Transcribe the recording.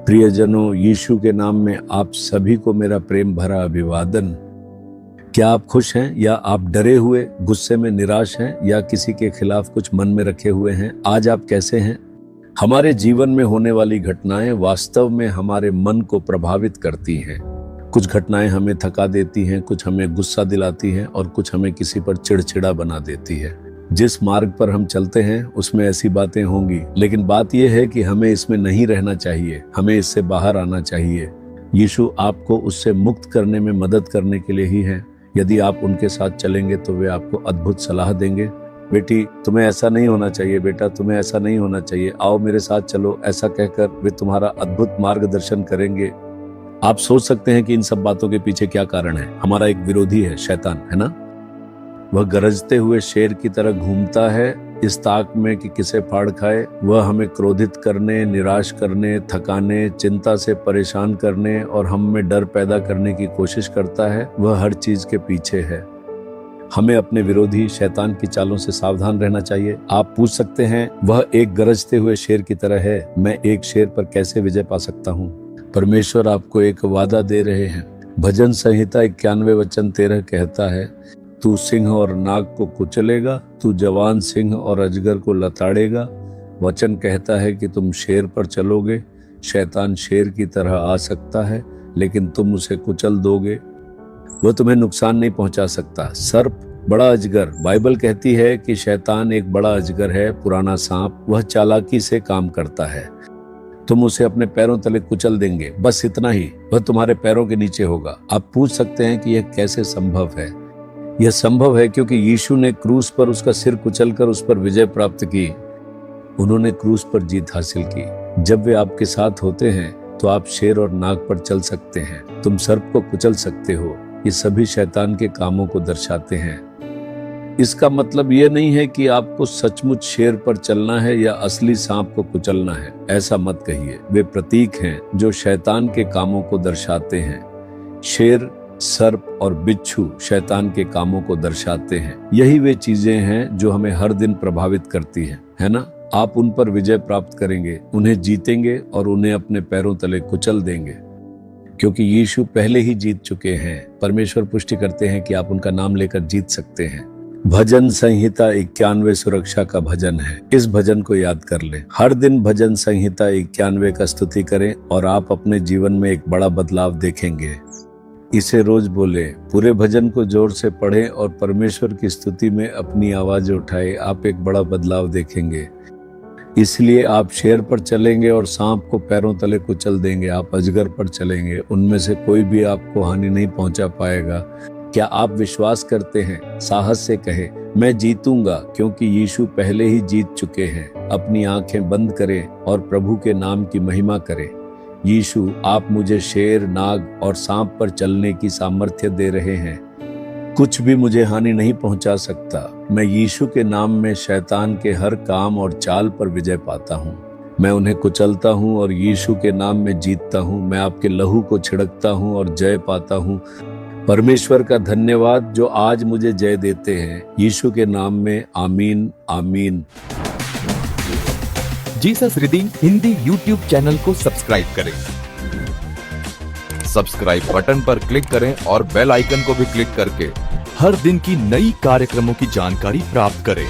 प्रियजनों, यीशु के नाम में आप सभी को मेरा प्रेम भरा अभिवादन। क्या आप खुश हैं या आप डरे हुए, गुस्से में, निराश हैं या किसी के खिलाफ कुछ मन में रखे हुए हैं? आज आप कैसे हैं? हमारे जीवन में होने वाली घटनाएं वास्तव में हमारे मन को प्रभावित करती हैं। कुछ घटनाएं हमें थका देती हैं, कुछ हमें गुस्सा दिलाती हैं और कुछ हमें किसी पर चिड़चिड़ा बना देती है। जिस मार्ग पर हम चलते हैं उसमें ऐसी बातें होंगी, लेकिन बात यह है कि हमें इसमें नहीं रहना चाहिए, हमें इससे बाहर आना चाहिए। यीशु आपको उससे मुक्त करने में मदद करने के लिए ही है। यदि आप उनके साथ चलेंगे तो वे आपको अद्भुत सलाह देंगे। बेटी, तुम्हें ऐसा नहीं होना चाहिए, बेटा तुम्हें ऐसा नहीं होना चाहिए, आओ मेरे साथ चलो, ऐसा कहकर वे तुम्हारा अद्भुत मार्गदर्शन करेंगे। आप सोच सकते हैं कि इन सब बातों के पीछे क्या कारण है। हमारा एक विरोधी है, शैतान, है ना? वह गरजते हुए शेर की तरह घूमता है इस ताक में कि किसे फाड़ खाए। वह हमें क्रोधित करने, निराश करने, थकाने, चिंता से परेशान करने और हम में डर पैदा करने की कोशिश करता है। वह हर चीज के पीछे है। हमें अपने विरोधी शैतान की चालों से सावधान रहना चाहिए। आप पूछ सकते हैं, वह एक गरजते हुए शेर की तरह है, मैं एक शेर पर कैसे विजय पा सकता हूँ? परमेश्वर आपको एक वादा दे रहे हैं। भजन संहिता 91:13 कहता है, तू सिंह और नाग को कुचलेगा, तू जवान सिंह और अजगर को लताड़ेगा। वचन कहता है कि तुम शेर पर चलोगे। शैतान शेर की तरह आ सकता है, लेकिन तुम उसे कुचल दोगे। वह तुम्हें नुकसान नहीं पहुंचा सकता। सर्प, बड़ा अजगर, बाइबल कहती है कि शैतान एक बड़ा अजगर है, पुराना सांप। वह चालाकी से काम करता है। तुम उसे अपने पैरों तले कुचल देंगे, बस इतना ही। वह तुम्हारे पैरों के नीचे होगा। आप पूछ सकते हैं कि यह कैसे संभव है? यह संभव है क्योंकि यीशु ने क्रूस पर उसका सिर कुचलकर उस पर विजय प्राप्त की। उन्होंने क्रूस पर जीत हासिल की। जब वे आपके साथ होते हैं तो आप शेर और नाग पर चल सकते हैं, तुम सर्प को कुचल सकते हो। ये सभी शैतान के कामों को दर्शाते हैं। इसका मतलब यह नहीं है कि आपको सचमुच शेर पर चलना है या असली सांप को कुचलना है। ऐसा मत कहिए। वे प्रतीक हैं जो शैतान के कामों को दर्शाते हैं। शेर, सर्प और बिच्छू शैतान के कामों को दर्शाते हैं। यही वे चीजें हैं जो हमें हर दिन प्रभावित करती हैं, है ना? आप उन पर विजय प्राप्त करेंगे, उन्हें जीतेंगे और उन्हें अपने पैरों तले कुचल देंगे, क्योंकि यीशु पहले ही जीत चुके हैं। परमेश्वर पुष्टि करते हैं कि आप उनका नाम लेकर जीत सकते हैं। भजन संहिता 91 सुरक्षा का भजन है। इस भजन को याद कर लें। हर दिन भजन संहिता 91 का स्तुति करें और आप अपने जीवन में एक बड़ा बदलाव देखेंगे। इसे रोज बोले। पूरे भजन को जोर से पढ़ें और परमेश्वर की स्तुति में अपनी आवाज उठाएं। आप एक बड़ा बदलाव देखेंगे। इसलिए आप शेर पर चलेंगे और सांप को पैरों तले कुचल देंगे। आप अजगर पर चलेंगे, उनमें से कोई भी आपको हानि नहीं पहुंचा पाएगा। क्या आप विश्वास करते हैं? साहस से कहें, मैं जीतूंगा, क्योंकि यीशु पहले ही जीत चुके हैं। अपनी आंखें बंद करें और प्रभु के नाम की महिमा करें। यीशु, आप मुझे शेर, नाग और सांप पर चलने की सामर्थ्य दे रहे हैं। कुछ भी मुझे हानि नहीं पहुंचा सकता। मैं यीशु के नाम में शैतान के हर काम और चाल पर विजय पाता हूं। मैं उन्हें कुचलता हूं और यीशु के नाम में जीतता हूं। मैं आपके लहू को छिड़कता हूं और जय पाता हूं। परमेश्वर का धन्यवाद जो आज मुझे जय देते हैं। यीशु के नाम में आमीन, आमीन। Jesus redeem Hindi YouTube channel को सब्सक्राइब करें। सब्सक्राइब बटन पर क्लिक करें और बेल आइकन को भी क्लिक करके हर दिन की नई कार्यक्रमों की जानकारी प्राप्त करें।